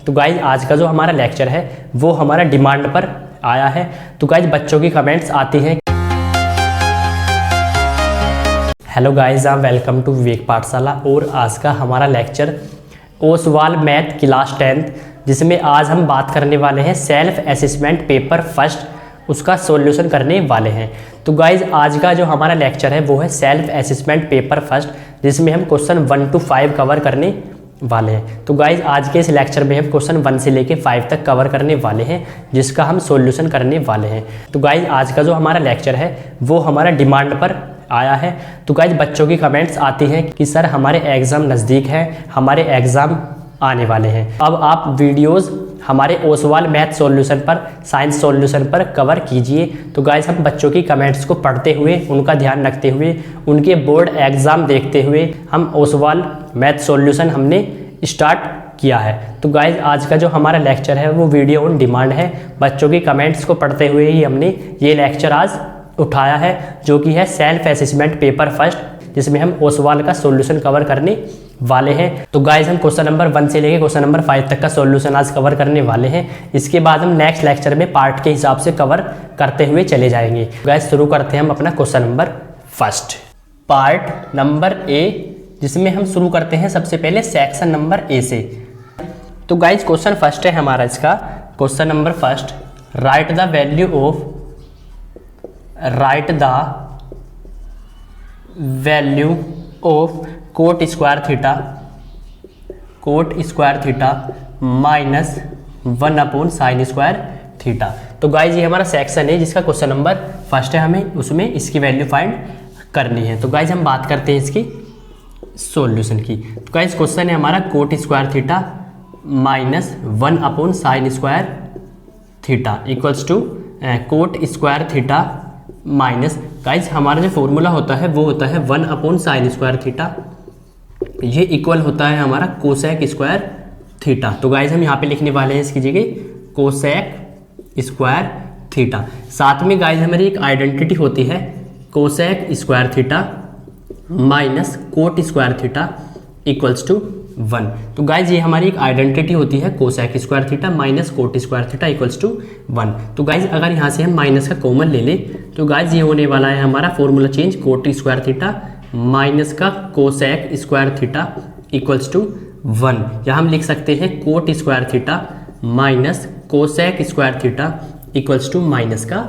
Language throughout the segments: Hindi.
तो गाइज आज का जो हमारा लेक्चर है वो हमारा डिमांड पर आया है। तो गाइज बच्चों की कमेंट्स आती हैं। हेलो गाइज, वेलकम टू विवेक पाठशाला। और आज का हमारा lecture Oswal math class 10th, जिसमें आज हम बात करने वाले हैं सेल्फ असेसमेंट पेपर फर्स्ट, उसका सॉल्यूशन करने वाले हैं। तो गाइज आज का जो हमारा लेक्चर है वो है सेल्फ असेसमेंट पेपर फर्स्ट, जिसमें हम क्वेश्चन 1 to 5 कवर करने वाले हैं। तो गाइज आज के इस लेक्चर में हम क्वेश्चन 1 से लेके 5 तक कवर करने वाले हैं, जिसका हम सॉल्यूशन करने वाले हैं। तो गाइज आज का जो हमारा लेक्चर है वो हमारा डिमांड पर आया है। तो गाइज बच्चों की कमेंट्स आती हैं कि सर हमारे एग्ज़ाम नज़दीक हैं, हमारे एग्ज़ाम आने वाले हैं, अब आप वीडियोस हमारे ओसवाल मैथ सॉल्यूशन पर, साइंस सॉल्यूशन पर कवर कीजिए। तो गाइज हम बच्चों की कमेंट्स को पढ़ते हुए, उनका ध्यान रखते हुए, उनके बोर्ड एग्ज़ाम देखते हुए हम ओसवाल मैथ सॉल्यूशन हमने स्टार्ट किया है। तो गाइज आज का जो हमारा लेक्चर है वो वीडियो ऑन डिमांड है। बच्चों की कमेंट्स को पढ़ते हुए ही हमने ये लेक्चर आज उठाया है, जो कि है सेल्फ असेसमेंट पेपर फर्स्ट, जिसमें हम ओसवाल का सॉल्यूशन कवर करने वाले हैं। तो गाइज हम क्वेश्चन नंबर 1 से लेके क्वेश्चन नंबर 5 तक का सॉल्यूशन आज कवर करने वाले हैं। इसके बाद हम नेक्स्ट लेक्चर में पार्ट के हिसाब से कवर करते हुए चले जाएंगे। गाइज शुरू करते हैं हम अपना question number first, part number A, जिसमें हम शुरू करते हैं सबसे पहले सेक्शन नंबर ए से। तो गाइज क्वेश्चन फर्स्ट है हमारा इसका, question number first, right the value of coat square theta minus 1 upon sine square theta. तो गाइज ये हमारा सेक्शन है जिसका क्वेश्चन नंबर फर्स्ट है, हमें उसमें इसकी वैल्यू फाइंड करनी है। तो गाइज हम बात करते हैं इसकी सॉल्यूशन की। तो गाइज क्वेश्चन है हमारा cot square theta minus 1 upon sine square theta equals to cot square theta minus, guys हमारा जो फॉर्मूला होता है वो होता है 1 अपॉन साइन स्क्वायर थीटा, ये इक्वल होता है हमारा कोसेक स्क्वायर थीटा। तो गाइज हम यहाँ पे लिखने वाले हैं इसकी जगह कोसेक स्क्वायर थीटा। साथ में गाइज हमारी एक आइडेंटिटी होती है cosec square theta minus cot square theta equals to 1। तो गाइज ये हमारी एक आइडेंटिटी होती है cosec square theta minus cot square theta equals to 1। तो गाइज अगर यहाँ से हम माइनस का कॉमन ले लें तो गाइज ये होने वाला है हमारा formula change, cot square theta minus का cosec square theta equals to 1। या हम लिख सकते हैं cot square theta minus cosec square theta equals to minus का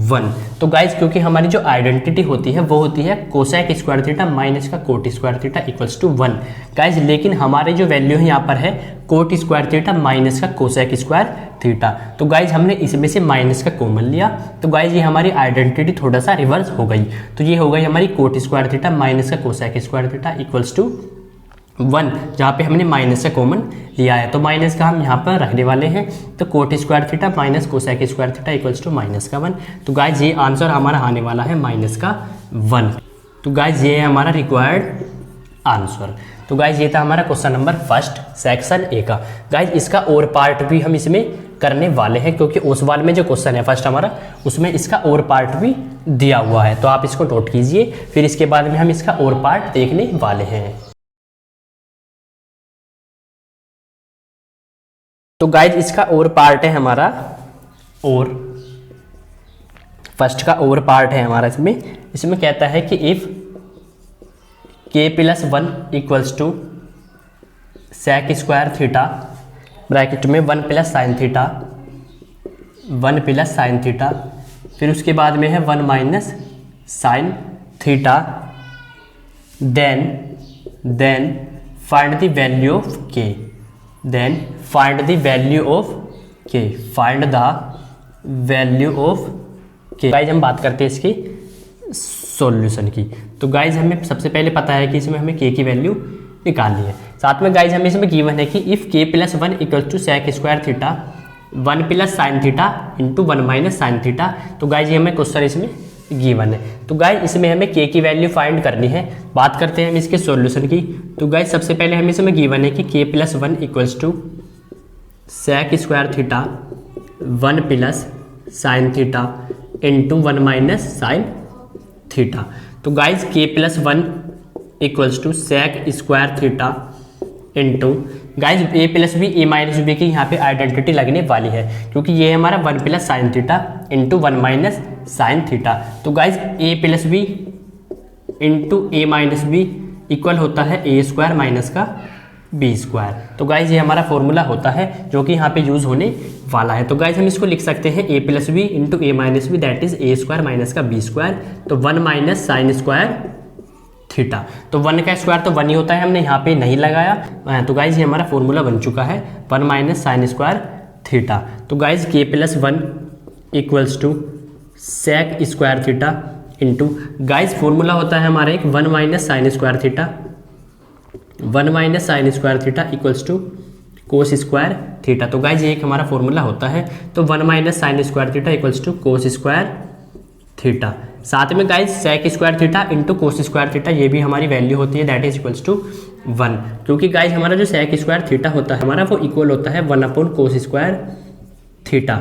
1। तो गाइज क्योंकि हमारी जो आइडेंटिटी होती है वो होती है कोसेक स्क्वायर थीटा माइनस का cot square theta equals to 1। Guys लेकिन हमारी जो वैल्यू है यहाँ पर है कोट स्क्वायर थीटा माइनस का कोसेक स्क्वायर थीटा। तो गाइज हमने इसमें से माइनस का कॉमन लिया, तो गाइज ये हमारी आइडेंटिटी थोड़ा सा रिवर्स हो गई। तो ये हो गई हमारी कोट स्क्वायर थीटा माइनस का cosec square theta equals to 1, जहाँ पे हमने माइनस का कॉमन लिया है। तो माइनस का हम यहाँ पर रखने वाले हैं, तो cot square theta minus cosec square theta equals to minus का 1। तो गाइज ये आंसर हमारा आने वाला है माइनस का 1। तो गाइज ये है हमारा रिक्वायर्ड आंसर। तो गाइज ये था हमारा question number first section A का। गाइज इसका और पार्ट भी हम इसमें करने वाले हैं, क्योंकि ओसवाल में जो क्वेश्चन है फर्स्ट हमारा, उसमें इसका और पार्ट भी दिया हुआ है। तो आप इसको नोट कीजिए, फिर इसके बाद में हम इसका और पार्ट देखने वाले हैं। तो गाइज इसका और पार्ट है हमारा, और फर्स्ट का और पार्ट है हमारा इसमें कहता है कि if k+1 equals to sec square theta bracket में 1 प्लस साइन थीटा, फिर उसके बाद में है 1 minus sine theta, then find the value of k, find the value of k। Guys हम बात करते हैं इसकी सॉल्यूशन की। तो गाइज हमें सबसे पहले पता है कि इसमें हमें k की वैल्यू निकालनी है। साथ में गाइज हमें इसमें गिवन है कि if k+1 equal to sec square theta 1 plus sine theta into 1 minus sine theta. तो गाइज ये हमें क्वेश्चन इसमें गिवन है। तो गाइज इसमें हमें k की वैल्यू फाइंड करनी है। बात करते हैं हम इसके सॉल्यूशन की। तो गाइज सबसे पहले हमें इसमें गिवन है कि k+1 equals to sec square theta 1 plus sine theta into 1 minus sine theta. तो guys k+1 equals to sec square theta into guys A plus B A minus B की यहाँ पे आइडेंटिटी लगने वाली है, क्योंकि ये हमारा 1 plus sine theta into 1 minus sine theta. तो guys A plus B into A minus B equal होता है ए स्क्वायर माइनस का बी स्क्वायर। तो गाइज ये हमारा फॉर्मूला होता है जो कि यहाँ पे यूज होने वाला है। तो गाइज हम इसको लिख सकते हैं A plus B into A minus B, that is A square minus का बी स्क्वायर। तो 1 माइनस साइन स्क्वायर थीटा, तो 1 का स्क्वायर तो 1 ही होता है, हमने यहाँ पे नहीं लगाया। तो गाइज ये हमारा फॉर्मूला बन चुका है 1 माइनस साइन स्क्वायर थीटा। तो guys k plus 1 equals to sec square theta into, guys formula होता है हमारा एक 1 minus sine square theta, 1 minus sine square theta equals to cos square theta. तो गाइज ये एक हमारा फॉर्मूला होता है। तो 1 minus sine square theta equals to cos square theta. साथ में guys sec square theta into cos square theta, ये भी हमारी वैल्यू होती है, दैट इज इक्वल्स टू 1, क्योंकि गाइज हमारा जो सेक स्क्वायर थीटा होता है हमारा वो इक्वल होता है 1 अपॉन कोस स्क्वायर थीटा।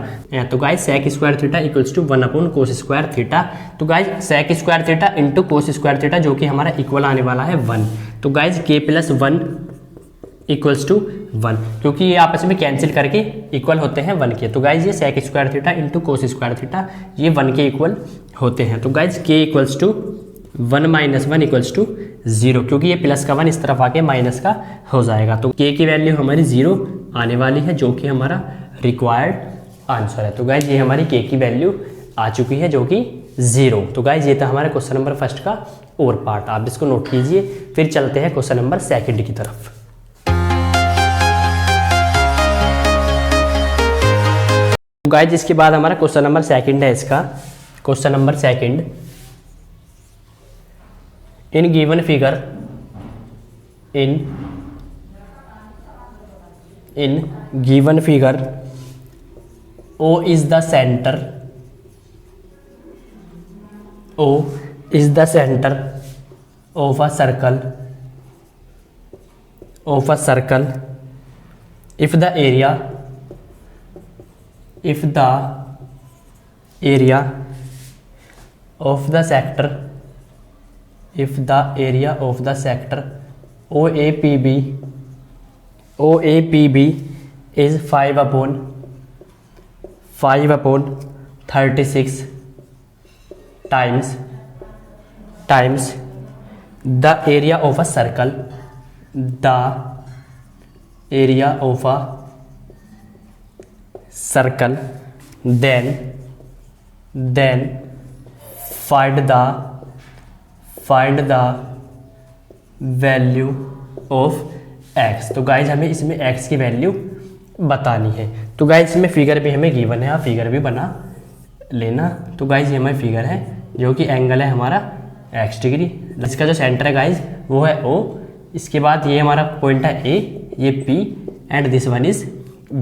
तो guys sec square theta equals to 1 upon cos square theta. तो guys sec square theta into cos square theta जो कि हमारा इक्वल आने वाला है 1। तो guys k plus 1 equals to 1, क्योंकि ये आपस में कैंसिल करके इक्वल होते हैं 1 के। तो गाइज ये sec square theta into cos square theta ये 1 के इक्वल होते हैं। तो guys k equals to 1 minus 1 equals to 0, क्योंकि ये प्लस का 1 इस तरफ आके माइनस का हो जाएगा। तो के की वैल्यू हमारी 0 आने वाली है, जो कि हमारा रिक्वायर्ड आंसर है। तो गाइज ये हमारी के की वैल्यू आ चुकी है जो कि 0। तो गाइज ये था हमारा क्वेश्चन नंबर फर्स्ट का और पार्ट, आप इसको नोट कीजिए। फिर चलते हैं क्वेश्चन नंबर सेकंड की तरफ। तो गाइज इसके बाद हमारा क्वेश्चन नंबर सेकंड है, इसका question number second, in given figure in given figure O is the center, O is the center of a circle, if the area of the sector OAPB is 5 upon 36 times the area of a circle, then find the value of x। तो गाइज हमें इसमें x की वैल्यू बतानी है। तो गाइज इसमें फिगर भी हमें गिवन है, आप फिगर भी बना लेना। तो गाइज ये हमारी फिगर है जो कि एंगल है हमारा x डिग्री, इसका जो सेंटर है गाइज वो है O, इसके बाद ये हमारा पॉइंट है A, ये P and this one is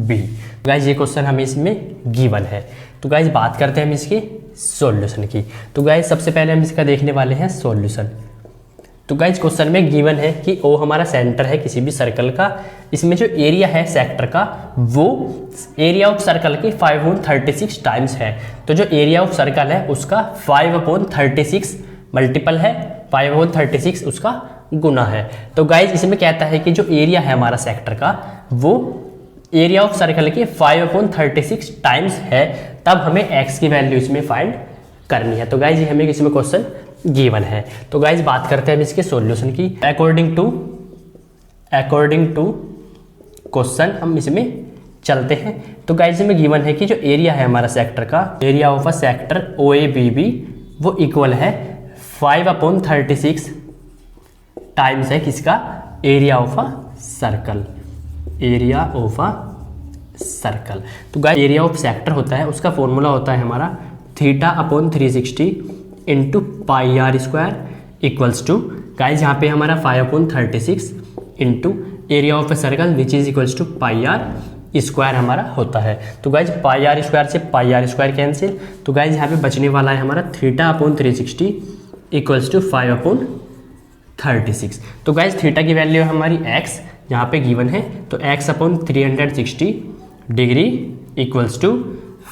B। Guys ये क्वेश्चन हमें इसमें गिवन है। तो गाइज बात करते हैं हम इसके सॉल्यूशन की। तो गाइज सबसे पहले हम इसका देखने वाले हैं सॉल्यूशन। तो गाइज क्वेश्चन में गिवन है कि O हमारा सेंटर है किसी भी सर्कल का, इसमें जो एरिया है सेक्टर का वो एरिया ऑफ सर्कल के 5/36 टाइम्स है। तो जो एरिया ऑफ सर्कल है उसका 5/36 मल्टीपल है, 5/36 उसका गुना है। तो गाइज इसमें कहता है कि जो एरिया है हमारा सेक्टर का वो एरिया ऑफ सर्कल के 5/36 टाइम्स है, तब हमें x की वैल्यू इसमें फाइंड करनी है। तो गाइज ये हमें इसमें क्वेश्चन गिवन है। तो गाइज बात करते हैं हम इसके सॉल्यूशन की। अकॉर्डिंग टू क्वेश्चन हम इसमें चलते हैं। तो गाइज में गिवन है कि जो एरिया है हमारा सेक्टर का, area of a sector OABB वो इक्वल है 5/36 टाइम्स है किसका, area of a circle, area of a circle. तो गाइज एरिया ऑफ सेक्टर होता है, उसका फॉर्मूला होता है हमारा θ/360 into πr² equals to, guys यहाँ पे हमारा 5/36 into area of a circle which is equals to πr² हमारा होता है। तो गाइज πr² से πr² कैंसिल, तो गाइज यहाँ पे बचने वाला है हमारा θ/360 इक्वल्स टू 5/36। तो गाइज थीटा की वैल्यू है हमारी x, यहाँ पे गिवन है, तो x/360 डिग्री इक्वल्स टू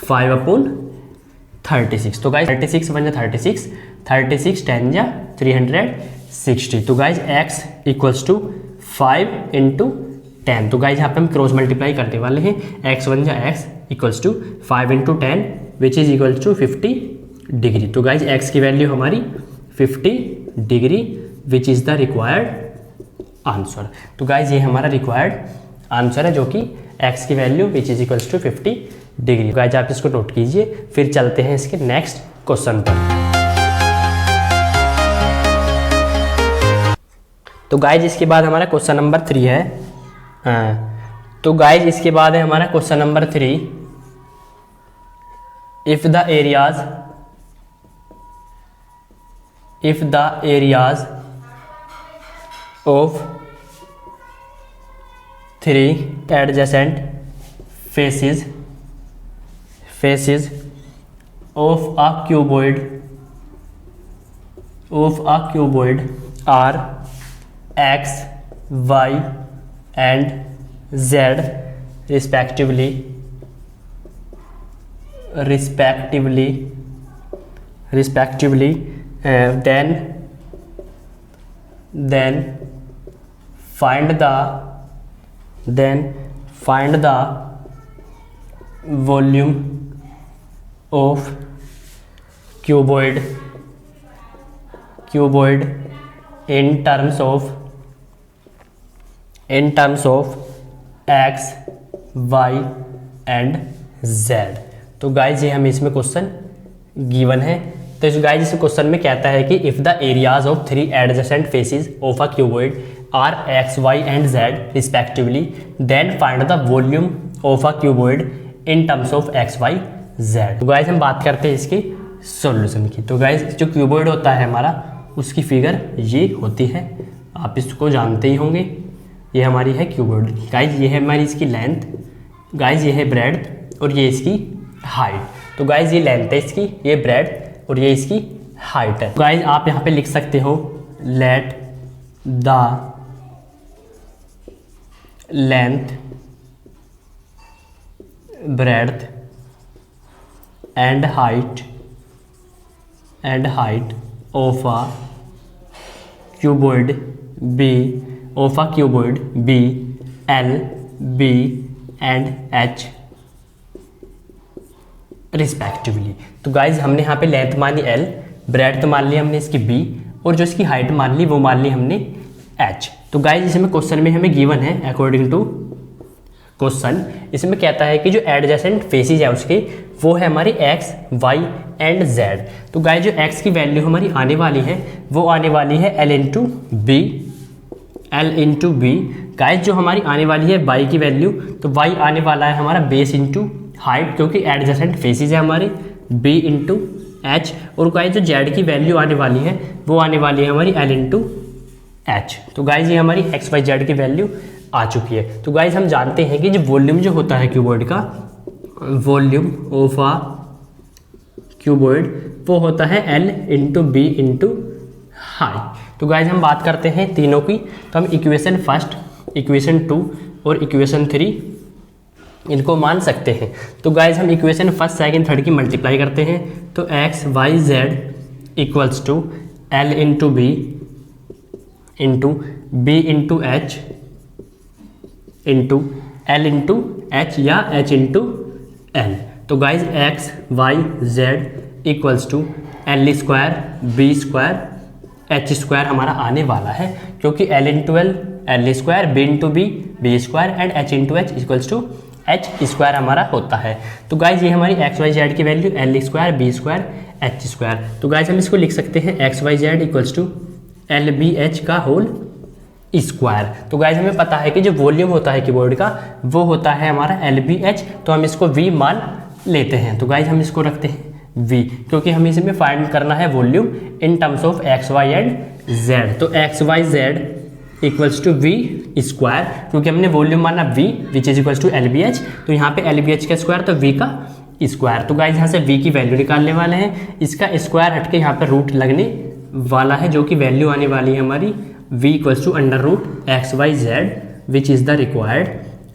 5/36। तो गाइज 36 बन जा 36, 36 10 जा 360। तो guys x equals to 5 into 10। तो गाइज यहाँ पे हम क्रॉस मल्टीप्लाई करने वाले हैं, x1 जा x equals to 5 into 10 which is equals to 50 degree. तो गाइज x की वैल्यू हमारी 50 degree which is the required answer. तो गाइज ये हमारा रिक्वायर्ड आंसर है जो कि x की वैल्यू which is equals to 50 degree. Guys आप इसको नोट कीजिए, फिर चलते हैं इसके नेक्स्ट क्वेश्चन पर। तो गाइज इसके बाद हमारा क्वेश्चन नंबर 3 है। तो गाइज इसके बाद है हमारा question number 3, if the areas of 3 adjacent faces of a cuboid are x, y and z respectively, then find the volume of cuboid in terms of x, y and z। तो गाइज ये हमें इसमें क्वेश्चन गिवन है। तो इस गाइज इस क्वेश्चन में कहता है कि if the areas of 3 adjacent faces of a cuboid are x, y and z respectively, then find the volume of a cuboid in terms of x, y, z। तो गाइज हम बात करते हैं इसके सॉल्यूशन की। तो गाइज जो क्यूबॉइड होता है हमारा, उसकी फिगर ये होती है, आप इसको जानते ही होंगे। ये हमारी है क्यूबॉइड। गाइज ये है हमारी इसकी लेंथ, गाइज ये है ब्रेड्थ और ये इसकी हाइट। तो गाइज ये लेंथ है इसकी, ये ब्रेड्थ और ये इसकी हाइट है। गाइज आप यहाँ पे लिख सकते हो let the length, breadth and height of a cuboid be L, B and H respectively. तो गाइज हमने यहाँ पे लेंथ मानी L, ब्रेड्थ मान ली हमने इसकी B और जो इसकी हाइट मान ली वो मान ली हमने H। तो गाइज इसमें क्वेश्चन में हमें गिवन है, अकॉर्डिंग टू क्वेश्चन इसमें कहता है कि जो एडजेसेंट फेसेस है उसके वो है हमारी x, y एंड z। तो गाइज जो x की वैल्यू हमारी आने वाली है वो आने वाली है L इंटू बी। गाइज जो हमारी आने वाली है y की वैल्यू, तो y आने वाला है हमारा बेस इंटू हाइट, क्योंकि एडजेसेंट फेसेस है हमारे, b इंटू एच। और गाइज जो z की वैल्यू आने वाली है वो आने वाली है हमारी L इंटू एच। तो गाइज ये हमारी x, y, z की वैल्यू आ चुकी है। तो गाइज हम जानते हैं कि जो वॉल्यूम जो होता है क्यूबॉइड का, वॉल्यूम ऑफ आ क्यूबॉइड वो होता है L into B into height. तो गाइज हम बात करते हैं तीनों की। तो हम इक्वेशन फर्स्ट, इक्वेशन 2 और इक्वेशन 3 इनको मान सकते हैं। तो गाइज हम इक्वेशन फर्स्ट, सेकंड, थर्ड की मल्टीप्लाई करते हैं। तो x, y, z equals to L into B into H into L into H या H इंटू L। तो guys x, y, z equals to L square, B square, H square हमारा आने वाला है, क्योंकि L into L square, B into B square and H into H equals to H square हमारा होता है। तो गाइज ये हमारी x, y, z की value L square, B square, H square. तो गाइज हम इसको लिख सकते हैं x, y, z equals to LBH का होल स्क्वायर। तो गाइज हमें पता है कि जो वॉल्यूम होता है कीबोर्ड का वो होता है हमारा LBH, तो हम इसको V मान लेते हैं। तो गाइज हम इसको रखते हैं V, क्योंकि हमें इसमें फाइंड करना है volume in terms of x, y and z। तो x, y, z equals to V square, क्योंकि हमने वॉल्यूम माना V which is equals to LBH। तो यहाँ पे LBH का स्क्वायर तो V का स्क्वायर। तो गाइज यहाँ से V की वैल्यू निकालने वाले हैं, इसका स्क्वायर हटके यहाँ पे रूट लगने वाला है, जो कि वैल्यू आने वाली है हमारी v equals to under root x, y, z which is the required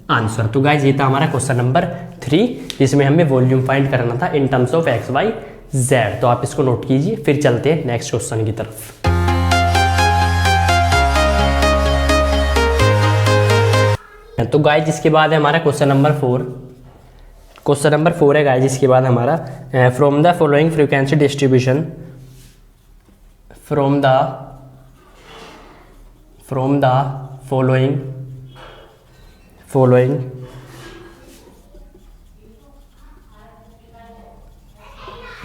answer. तो गाइज ये था हमारा क्वेश्चन नंबर 3, जिसमें हमें वॉल्यूम फाइंड करना था in terms of x, y, z. तो आप इसको नोट कीजिए, फिर चलते हैं नेक्स्ट क्वेश्चन की तरफ। तो गाइज इसके बाद है हमारा क्वेश्चन नंबर 4। क्वेश्चन नंबर 4 है गाइज इसके बाद हमारा from the following frequency distribution from the following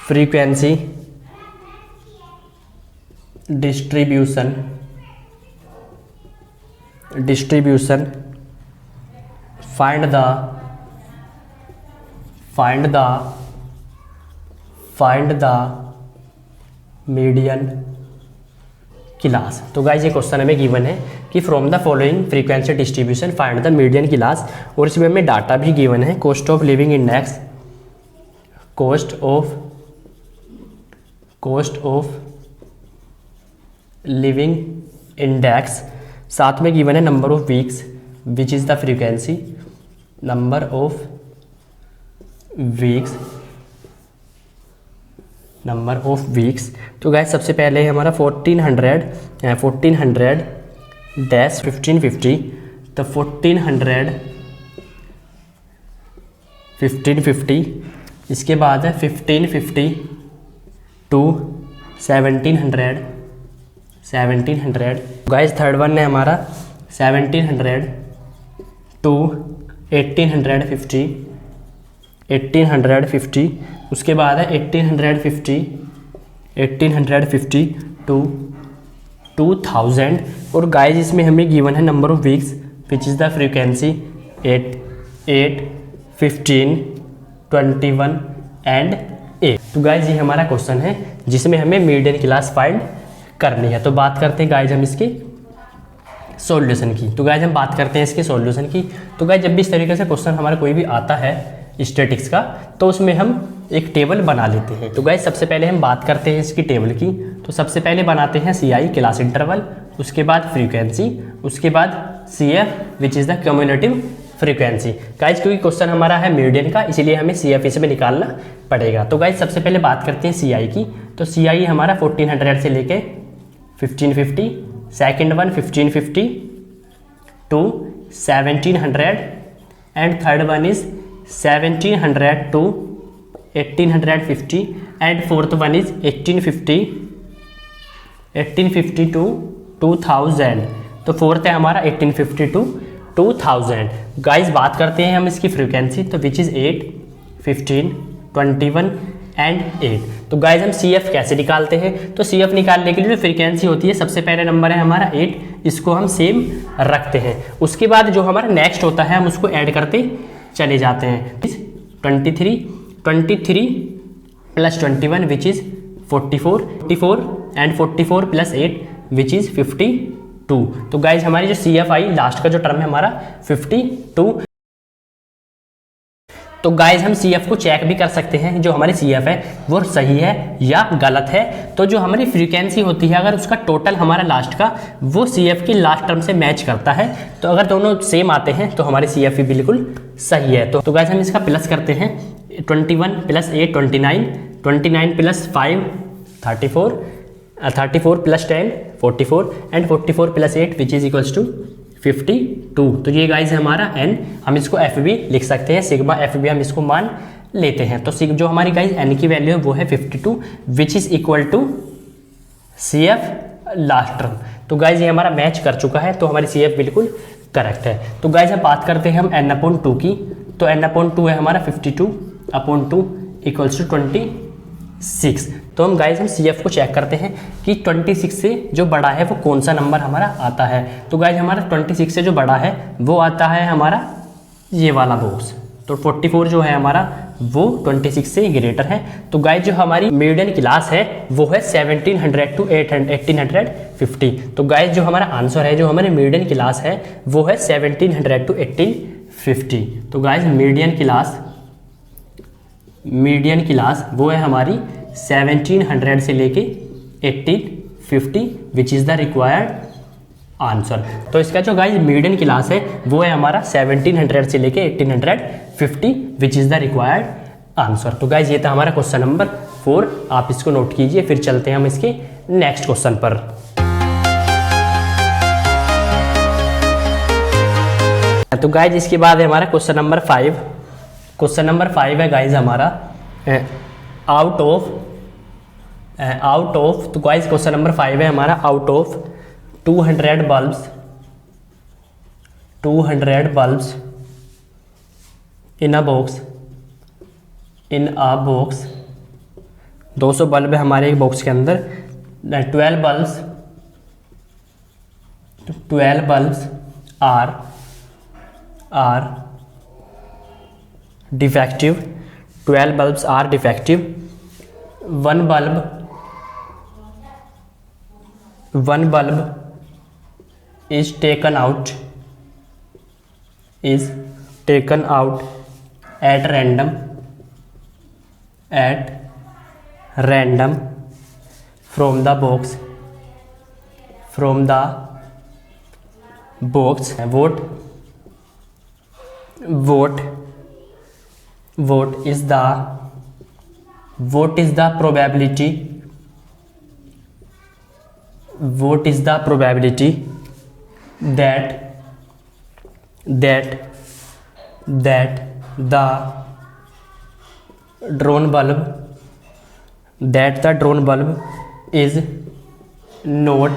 frequency distribution find the median class. तो गाइज ये क्वेश्चन हमें गिवन है कि from the following frequency distribution find the median class, और इसमें हमें डाटा भी गिवन है, cost of living index, cost of living index, साथ में गिवन है number of weeks which is the frequency, number of weeks. तो गाइस सबसे पहले है हमारा 1400 डैश 1550, तो 1550, इसके बाद है 1550 टू 1700। गाइस थर्ड वन है हमारा 1700 टू 1850, उसके बाद है 1850 टू 2000। और गाइस इसमें हमें गिवन है number of weeks which is the frequency 8, 15, 21 and 8। तो गाइस ये हमारा क्वेश्चन है जिसमें हमें मीडियन क्लास फाइंड करनी है। तो बात करते हैं गाइस हम इसके सॉल्यूशन की। तो गाइस हम बात करते हैं इसके सॉल्यूशन की। तो गाइस जब भी इस तरीके से क्वेश्चन हमारा कोई भी आता है स्टैटिक्स का, तो उसमें हम एक टेबल बना लेते हैं। तो गाइस सबसे पहले हम बात करते हैं इसकी टेबल की। तो सबसे पहले बनाते हैं CI क्लास इंटरवल, उसके बाद फ्रीक्वेंसी, उसके बाद CF which is the cumulative frequency. Guys क्योंकि क्वेश्चन हमारा है मीडियन का, इसीलिए हमें CF इसमें निकालना पड़ेगा। तो गाइस सबसे पहले बात करते हैं CI की। तो CI हमारा 1400 से लेके 1550, second one 1550 to 1700 and third one is 1700 to 1850 and fourth one is 1850 to 2000। तो फोर्थ है हमारा 1850 टू 2000। गाइस बात करते हैं हम इसकी फ्रीक्वेंसी, तो विच इज़ 8, 15, 21 एंड 8। तो गाइस हम CF कैसे निकालते हैं? तो CF निकालने के लिए जो फ्रीक्वेंसी होती है, सबसे पहले नंबर है हमारा 8, इसको हम सेम रखते हैं। उसके बाद जो हमारा नेक्स्ट होता है हम उसको ऐड करते चले जाते हैं। 23 plus 21 which is 44 and 44 plus 8 which is 52। तो गाइज हमारी जो CF आई लास्ट का जो टर्म है हमारा 52। तो गाइज हम CF को चेक भी कर सकते हैं, जो हमारी CF है वो सही है या गलत है। तो जो हमारी फ्रीक्वेंसी होती है, अगर उसका टोटल हमारा लास्ट का वो CF की लास्ट टर्म से मैच करता है, तो अगर दोनों सेम आते हैं तो हमारी CF भी बिल्कुल सही है। तो गाइज हम इसका प्लस करते हैं। 21 plus 8 29 plus 5 34 34 plus 10 44 and 44 plus 8 which is equals to 52। तो ये गाइज है हमारा n, हम इसको f भी लिख सकते हैं, सिग्मा f भी हम इसको मान लेते हैं। तो जो हमारी गाइज n की वैल्यू है वो है 52 which is equal to CF last term. तो गाइज ये हमारा मैच कर चुका है, तो हमारी CF बिल्कुल करेक्ट है। तो गाइज अब बात करते हैं हम n/2 की। तो n/2 है हमारा 52/2 इक्वल्स टू 26। तो हम गाइज हम CF को चेक करते हैं कि 26 से जो बड़ा है वो कौन सा नंबर हमारा आता है। तो गाइज हमारा 26 से जो बड़ा है वो आता है हमारा ये वाला बॉक्स। तो 44 जो है हमारा वो 26 से ग्रेटर है। तो गाइज जो हमारी मीडियन क्लास है वो है 1700 टू 1850। तो गाइज जो हमारा आंसर है, जो हमारी मीडियन क्लास है वो है 1700 टू 1850। तो गाइज मीडियन क्लास वो है हमारी 1700 से लेके 1850 विच इज़ द रिक्वायर्ड आंसर। तो इसका जो गाइज मीडियन क्लास है वो है हमारा 1700 से लेके 1850 विच इज़ द रिक्वायर्ड आंसर। तो गाइज ये था हमारा क्वेश्चन नंबर 4, आप इसको नोट कीजिए। फिर चलते हैं हम इसके नेक्स्ट क्वेश्चन पर। तो तो गाइज इसके बाद है हमारा क्वेश्चन नंबर 5। क्वेश्चन नंबर 5 है गाइज हमारा आउट ऑफ तो गाइज क्वेश्चन नंबर 5 है हमारा out of 200 bulbs in a box 200 bulb है हमारे एक बॉक्स के अंदर। 12 bulbs are defective. 12 bulbs are defective. One bulb is taken out at random from the box what is the probability that the drone bulb is not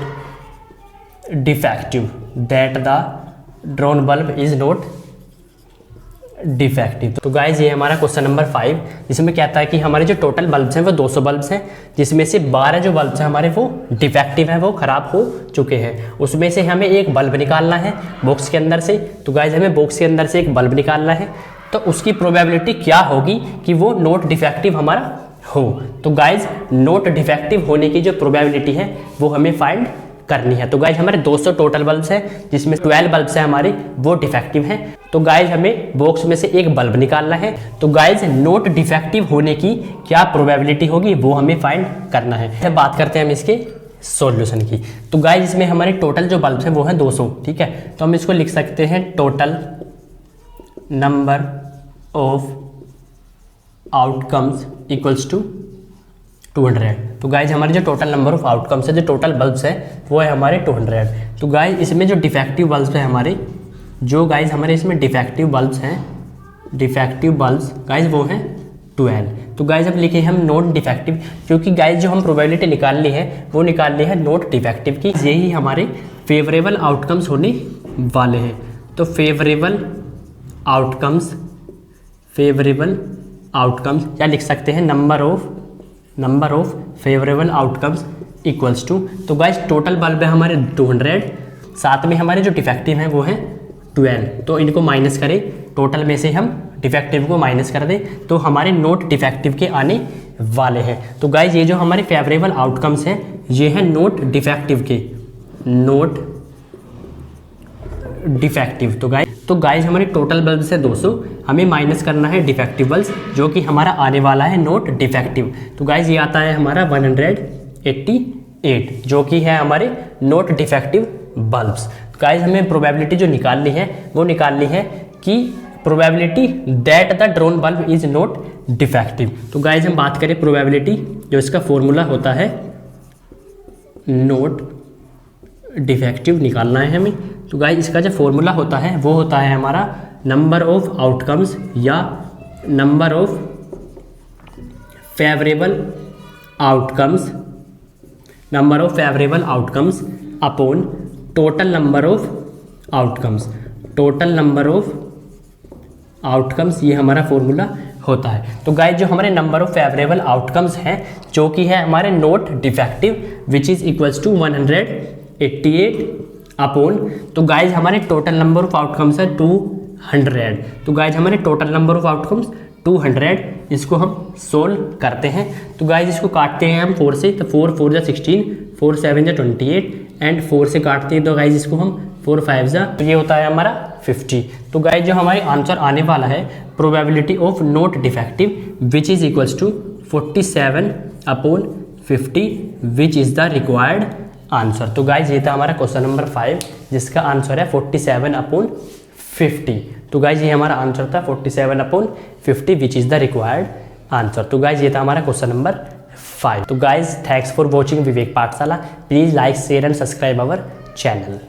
defective, तो गाइज ये हमारा क्वेश्चन नंबर 5, जिसमें कहता है कि हमारे जो टोटल बल्ब्स हैं वो 200 बल्ब्स हैं, जिसमें से 12 जो बल्ब्स हैं हमारे वो डिफेक्टिव हैं, वो ख़राब हो चुके हैं। उसमें से हमें एक बल्ब निकालना है बॉक्स के अंदर से। तो गाइज हमें बॉक्स के अंदर से एक बल्ब निकालना है, तो उसकी प्रोबेबिलिटी क्या होगी कि वो नॉट डिफेक्टिव हमारा हो। तो गाइज नॉट डिफेक्टिव होने की जो प्रोबेबिलिटी है वो हमें फाइंड करनी है। तो गाइज हमारे 200 टोटल बल्ब्स हैं, जिसमें 12 बल्ब्स हैं हमारे वो डिफेक्टिव हैं। तो गाइज हमें बॉक्स में से एक बल्ब निकालना है। तो गाइज नॉट डिफेक्टिव होने की क्या प्रोबेबिलिटी होगी वो हमें फाइंड करना है। बात करते हैं हम इसके सॉल्यूशन की। तो गाइज इसमें हमारे टोटल जो बल्ब्स हैं वो हैं 200, ठीक है। तो हम इसको लिख सकते हैं total number of outcomes equals to 200। तो गाइज हमारे जो टोटल नंबर ऑफ आउटकम्स है, जो टोटल बल्ब्स है वो है हमारे 200। तो गाइज इसमें जो डिफेक्टिव बल्ब्स है हमारे, जो गाइज हमारे इसमें डिफेक्टिव बल्ब्स गाइज वो हैं 12। तो गाइज अब लिखे हम नॉट डिफेक्टिव, क्योंकि गाइज जो हम प्रोबेबिलिटी निकालनी है वो निकालनी है नॉट डिफेक्टिव की। यही हमारे फेवरेबल आउटकम्स होने वाले हैं। तो फेवरेबल आउटकम्स या लिख सकते हैं number of favourable outcomes equals to. तो गाइज टोटल बल्ब है हमारे 200, साथ में हमारे जो डिफेक्टिव हैं वो हैं 12। तो इनको माइनस करें, टोटल में से हम डिफेक्टिव को माइनस कर दें तो हमारे नॉट डिफेक्टिव के आने वाले हैं। तो गाइज ये जो हमारे फेवरेबल आउटकम्स हैं ये हैं नॉट डिफेक्टिव के, नॉट डिफेक्टिव। तो गाइज हमारे टोटल बल्ब से 200, हमें माइनस करना है डिफेक्टिव बल्ब, जो कि हमारा आने वाला है नॉट डिफेक्टिव। तो गाइज ये आता है हमारा 188, जो कि है हमारे नॉट डिफेक्टिव बल्ब्स। गाइज हमें प्रोबेबिलिटी जो निकालनी है वो निकालनी है कि probability that the drone bulb is not defective. तो गाइज हम बात करें प्रोबेबिलिटी, जो इसका फॉर्मूला होता है नॉट डिफेक्टिव निकालना है हमें। तो गाइज इसका जो फॉर्मूला होता है वो होता है हमारा नंबर ऑफ आउटकम्स या number of favourable outcomes upon total number of outcomes, ये हमारा फॉर्मूला होता है। तो गाइज जो हमारे नंबर ऑफ फेवरेबल आउटकम्स हैं जो कि है हमारे not defective which is equals to 188 upon, तो गाइज हमारे टोटल नंबर ऑफ आउटकम्स है 200। तो गाइज हमारे टोटल नंबर ऑफ आउटकम्स 200, इसको हम सोल्व करते हैं। तो गाइज इसको काटते हैं हम 4 से, तो 4 4 जा 16, 4 7 जा 28 एंड 4 से काटते हैं तो गाइज इसको हम 4 5 जा, तो ये होता है हमारा 50। तो गाइज जो हमारे आंसर आने वाला है probability of not defective which is equals to 47 upon 50 which is the required answer. तो गाइज ये था हमारा क्वेश्चन नंबर 5, जिसका आंसर है 47 अपॉन 50। तो गाइज ये हमारा आंसर था 47 upon 50 which is the required answer. तो गाइज ये था हमारा क्वेश्चन नंबर 5। तो गाइज थैंक्स फॉर वॉचिंग विवेक पाठशाला। Please like share and subscribe our channel.